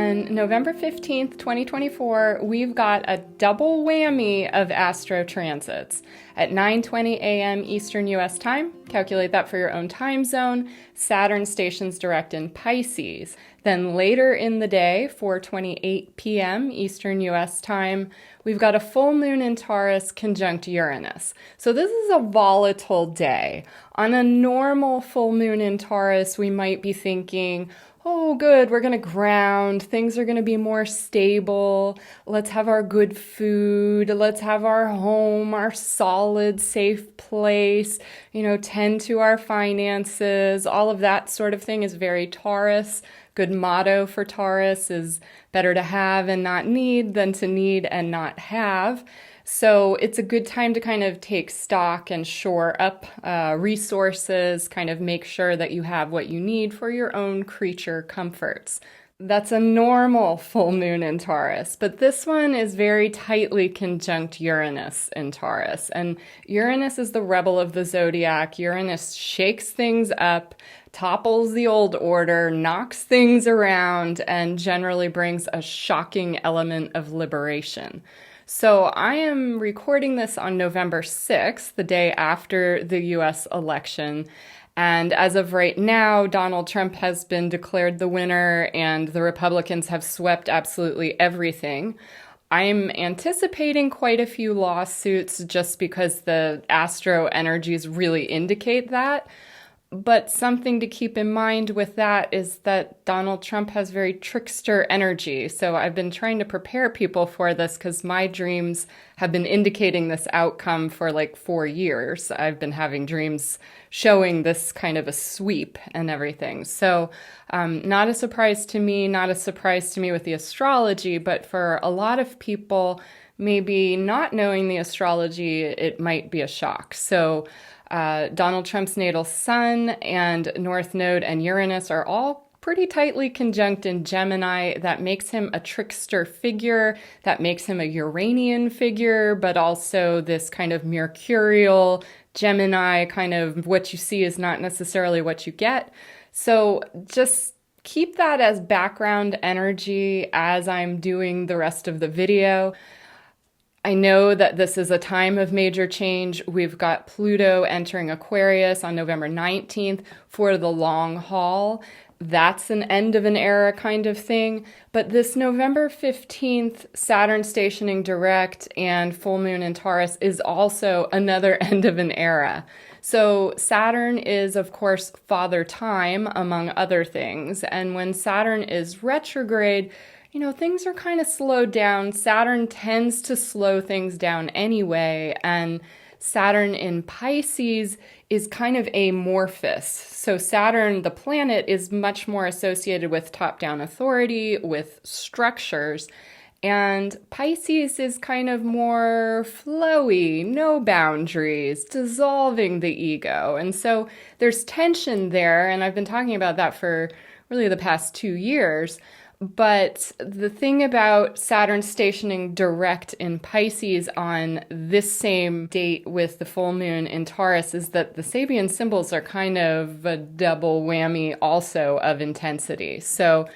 On November 15th, 2024, we've got a double whammy of astro transits. At 9:20 a.m. Eastern U.S. time, calculate that for your own time zone, Saturn stations direct in Pisces. Then later in the day, 4:28 p.m. Eastern U.S. time, we've got a full moon in Taurus conjunct Uranus. So this is a volatile day. On a normal full moon in Taurus, we might be thinking, oh, good, we're going to ground. Things are going to be more stable. Let's have our good food. Let's have our home, our solid, safe place, tend to our finances. All of that sort of thing is very Taurus. Good motto for Taurus is better to have and not need than to need and not have. So it's a good time to kind of take stock and shore up resources, kind of make sure that you have what you need for your own creature comforts. That's a normal full moon in Taurus, but this one is very tightly conjunct Uranus in Taurus. And Uranus is the rebel of the zodiac. Uranus shakes things up, topples the old order, knocks things around, and generally brings a shocking element of liberation. So I am recording this on November 6th, the day after the US election. And as of right now, Donald Trump has been declared the winner and the Republicans have swept absolutely everything. I'm anticipating quite a few lawsuits just because the astro energies really indicate that. But something to keep in mind with that is that Donald Trump has very trickster energy. So I've been trying to prepare people for this because my dreams have been indicating this outcome for like 4 years. I've been having dreams showing this kind of a sweep and everything. So not a surprise to me, not a surprise to me with the astrology, but for a lot of people, maybe not knowing the astrology, it might be a shock. So Donald Trump's natal sun and North Node and Uranus are all pretty tightly conjunct in Gemini. That makes him a trickster figure. That makes him a Uranian figure, but also this kind of mercurial Gemini kind of what you see is not necessarily what you get. So just keep that as background energy as I'm doing the rest of the video. I know that this is a time of major change. We've got Pluto entering Aquarius on November 19th for the long haul. That's an end of an era kind of thing. But this November 15th Saturn stationing direct and full moon in Taurus is also another end of an era. So Saturn is, of course, father time, among other things. And when Saturn is retrograde, things are kind of slowed down. Saturn tends to slow things down anyway, and Saturn in Pisces is kind of amorphous. So Saturn, the planet, is much more associated with top-down authority, with structures, and Pisces is kind of more flowy, no boundaries, dissolving the ego. And so there's tension there, and I've been talking about that for really the past 2 years. But the thing about Saturn stationing direct in Pisces on this same date with the full moon in Taurus is that the Sabian symbols are kind of a double whammy also of intensity. So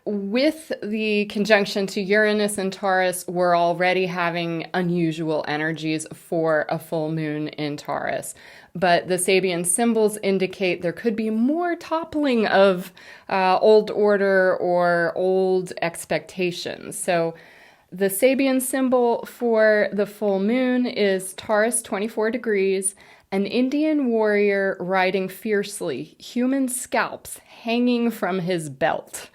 with the conjunction to Uranus and Taurus, we're already having unusual energies for a full moon in Taurus. But the Sabian symbols indicate there could be more toppling of old order or old expectations. So the Sabian symbol for the full moon is Taurus 24 degrees, an Indian warrior riding fiercely, human scalps hanging from his belt.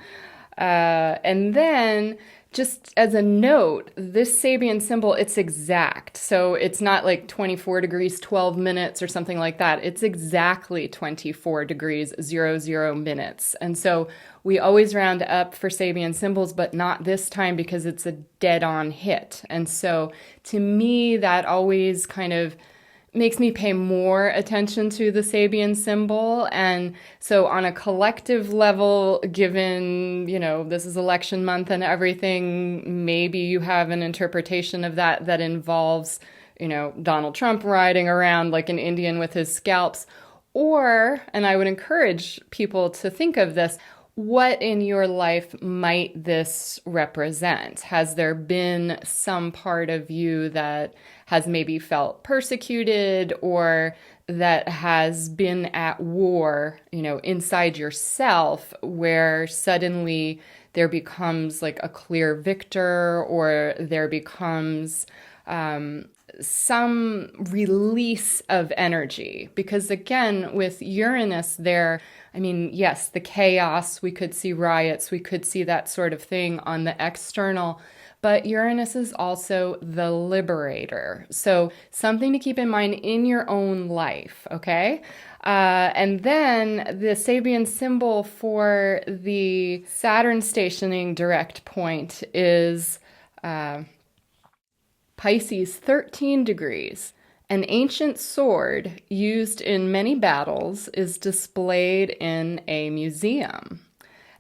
And then, just as a note, this Sabian symbol, it's exact. So it's not like 24 degrees, 12 minutes or something like that. It's exactly 24 degrees, 00 minutes. And so we always round up for Sabian symbols, but not this time because it's a dead-on hit. And so to me, that always kind of makes me pay more attention to the Sabian symbol. And so on a collective level, given, this is election month and everything, maybe you have an interpretation of that involves, Donald Trump riding around like an Indian with his scalps. Or, and I would encourage people to think of this, what in your life might this represent? Has there been some part of you that has maybe felt persecuted or that has been at war, inside yourself, where suddenly there becomes like a clear victor, or there becomes some release of energy? Because again, with Uranus there, yes, the chaos, we could see riots, we could see that sort of thing on the external, but Uranus is also the liberator. So something to keep in mind in your own life, okay? And then the Sabian symbol for the Saturn stationing direct point is Pisces 13 degrees. An ancient sword used in many battles is displayed in a museum.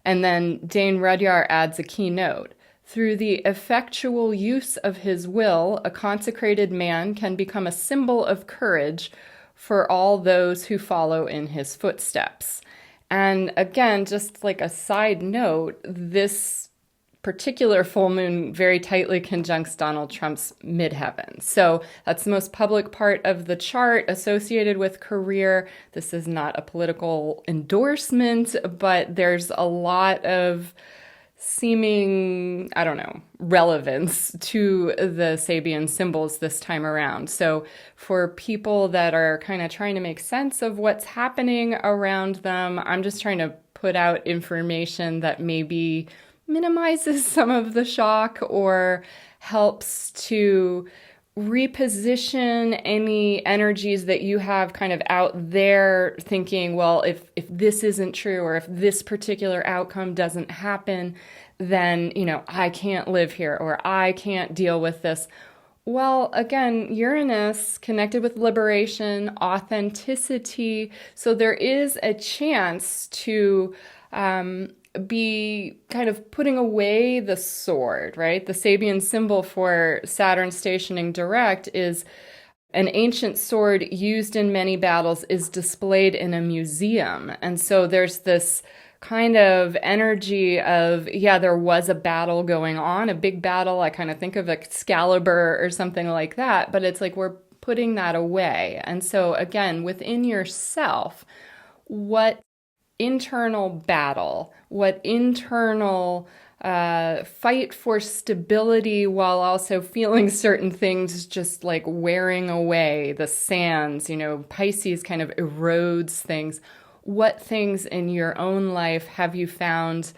And then Dane Rudyard adds a keynote. Through the effectual use of his will, a consecrated man can become a symbol of courage for all those who follow in his footsteps. And again, just like a side note, this particular full moon very tightly conjuncts Donald Trump's midheaven. So that's the most public part of the chart associated with career. This is not a political endorsement, but there's a lot of seeming, relevance to the Sabian symbols this time around. So for people that are kind of trying to make sense of what's happening around them, I'm just trying to put out information that maybe minimizes some of the shock or helps to reposition any energies that you have kind of out there thinking, well, if this isn't true, or if this particular outcome doesn't happen, then, I can't live here, or I can't deal with this. Well, again, Uranus connected with liberation, authenticity. So there is a chance to be kind of putting away the sword, right? The Sabian symbol for Saturn stationing direct is an ancient sword used in many battles is displayed in a museum. And so there's this kind of energy of, there was a battle going on, a big battle. I kind of think of Excalibur or something like that, but it's like we're putting that away. And so again, within yourself, what internal battle, what internal fight for stability while also feeling certain things just like wearing away, the sands, Pisces kind of erodes things. What things in your own life have you found,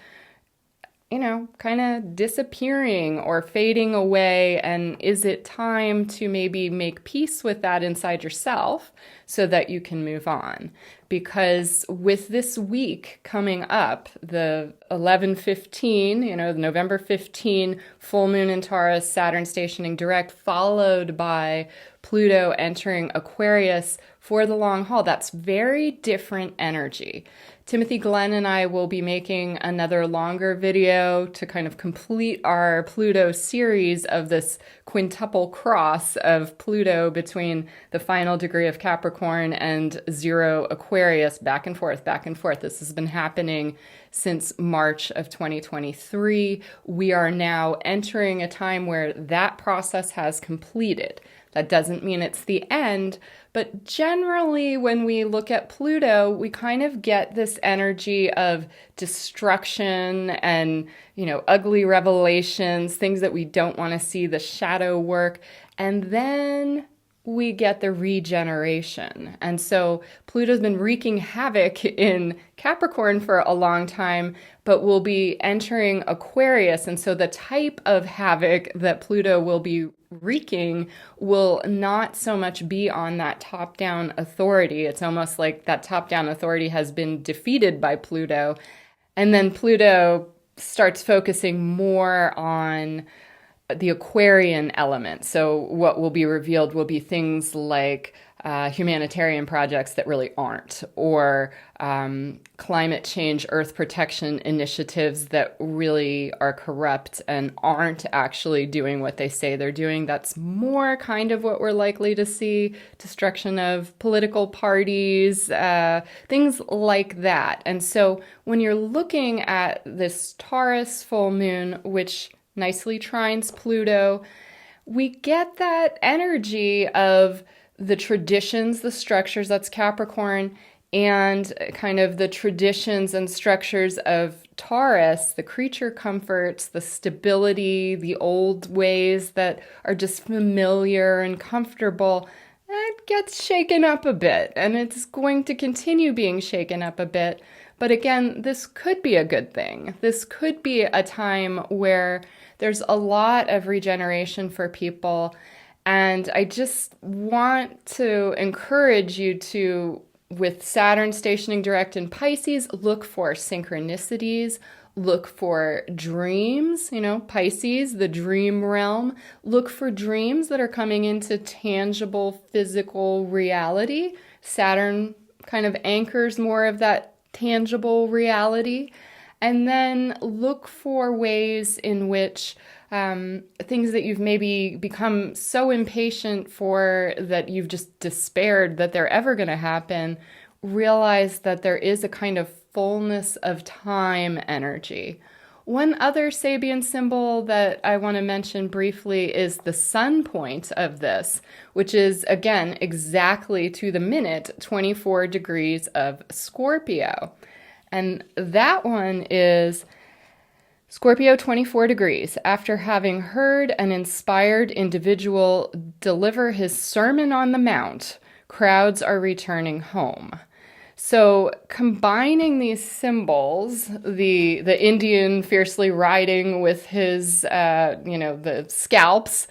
kind of disappearing or fading away? And is it time to maybe make peace with that inside yourself so that you can move on? Because with this week coming up, the 11/15, the November 15 full moon in Taurus, Saturn stationing direct, followed by Pluto entering Aquarius for the long haul, that's very different energy. Timothy Glenn and I will be making another longer video to kind of complete our Pluto series of this quintuple cross of Pluto between the final degree of Capricorn and 0 Aquarius, back and forth, back and forth. This has been happening since March of 2023. We are now entering a time where that process has completed. That doesn't mean it's the end, but generally when we look at Pluto, we kind of get this energy of destruction and, ugly revelations, things that we don't want to see, the shadow work, and then we get the regeneration. And so Pluto's been wreaking havoc in Capricorn for a long time, but will be entering Aquarius. And so the type of havoc that Pluto will be wreaking will not so much be on that top-down authority. It's almost like that top-down authority has been defeated by Pluto. And then Pluto starts focusing more on the Aquarian element. So what will be revealed will be things like humanitarian projects that really aren't, or climate change, earth protection initiatives that really are corrupt and aren't actually doing what they say they're doing. That's more kind of what we're likely to see. Destruction of political parties, things like that. And so when you're looking at this Taurus full moon, which nicely trines Pluto, we get that energy of the traditions, the structures, that's Capricorn, and kind of the traditions and structures of Taurus, the creature comforts, the stability, the old ways that are just familiar and comfortable. It gets shaken up a bit, and it's going to continue being shaken up a bit. But again, this could be a good thing. This could be a time where there's a lot of regeneration for people. And I just want to encourage you to, with Saturn stationing direct in Pisces, look for synchronicities, look for dreams, Pisces, the dream realm. Look for dreams that are coming into tangible physical reality. Saturn kind of anchors more of that tangible reality. And then look for ways in which things that you've maybe become so impatient for that you've just despaired that they're ever going to happen, realize that there is a kind of fullness of time energy. One other Sabian symbol that I want to mention briefly is the sun point of this, which is, again, exactly to the minute 24 degrees of Scorpio. And that one is Scorpio 24 degrees. After having heard an inspired individual deliver his Sermon on the Mount, crowds are returning home. So combining these symbols, the Indian fiercely riding with his, the scalps,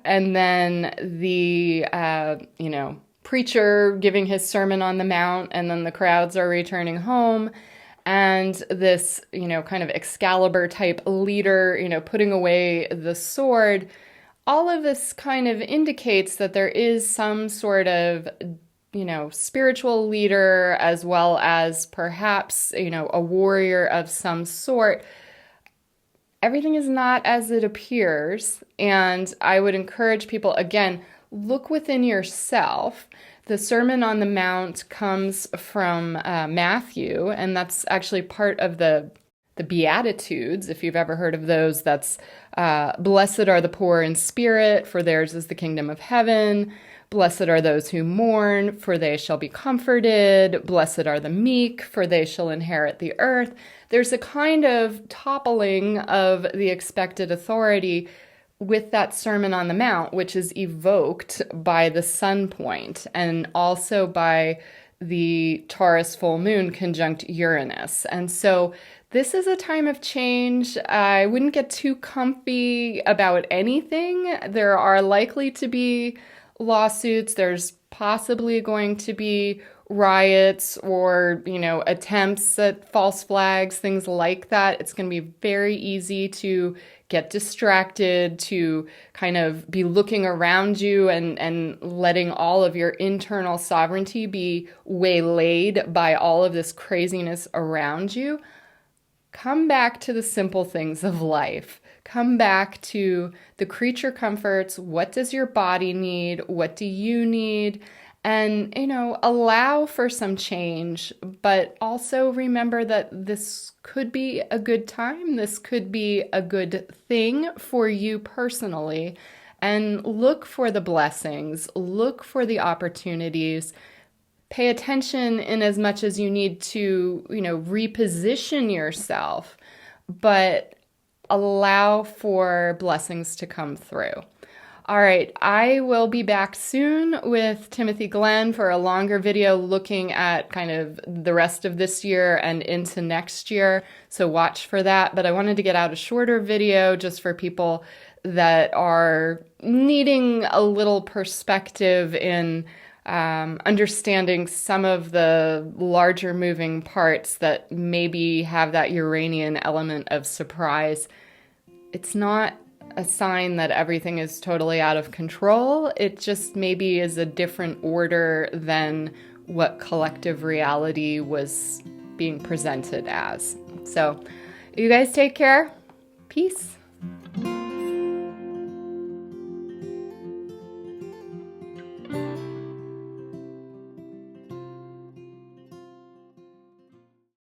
and then the, preacher giving his Sermon on the Mount, and then the crowds are returning home, and this, kind of Excalibur type leader, putting away the sword, all of this kind of indicates that there is some sort of, spiritual leader, as well as perhaps, a warrior of some sort. Everything is not as it appears. And I would encourage people, again, look within yourself. The Sermon on the Mount comes from Matthew, and that's actually part of the Beatitudes. If you've ever heard of those, that's blessed are the poor in spirit, for theirs is the kingdom of heaven. Blessed are those who mourn, for they shall be comforted. Blessed are the meek, for they shall inherit the earth. There's a kind of toppling of the expected authority with that Sermon on the Mount, which is evoked by the sun point and also by the Taurus full moon conjunct Uranus. And so this is a time of change. I wouldn't get too comfy about anything. There are likely to be lawsuits. There's possibly going to be riots or, attempts at false flags, things like that. It's going to be very easy to get distracted, to kind of be looking around you and letting all of your internal sovereignty be waylaid by all of this craziness around you. Come back to the simple things of life. Come back to the creature comforts. What does your body need? What do you need? And, allow for some change, but also remember that this could be a good time. This could be a good thing for you personally. And look for the blessings, look for the opportunities. Pay attention in as much as you need to, reposition yourself, but allow for blessings to come through. All right, I will be back soon with Timothy Glenn for a longer video looking at kind of the rest of this year and into next year, so watch for that. But I wanted to get out a shorter video just for people that are needing a little perspective in understanding some of the larger moving parts that maybe have that Uranian element of surprise. It's not a sign that everything is totally out of control. It just maybe is a different order than what collective reality was being presented as. So you guys take care. Peace.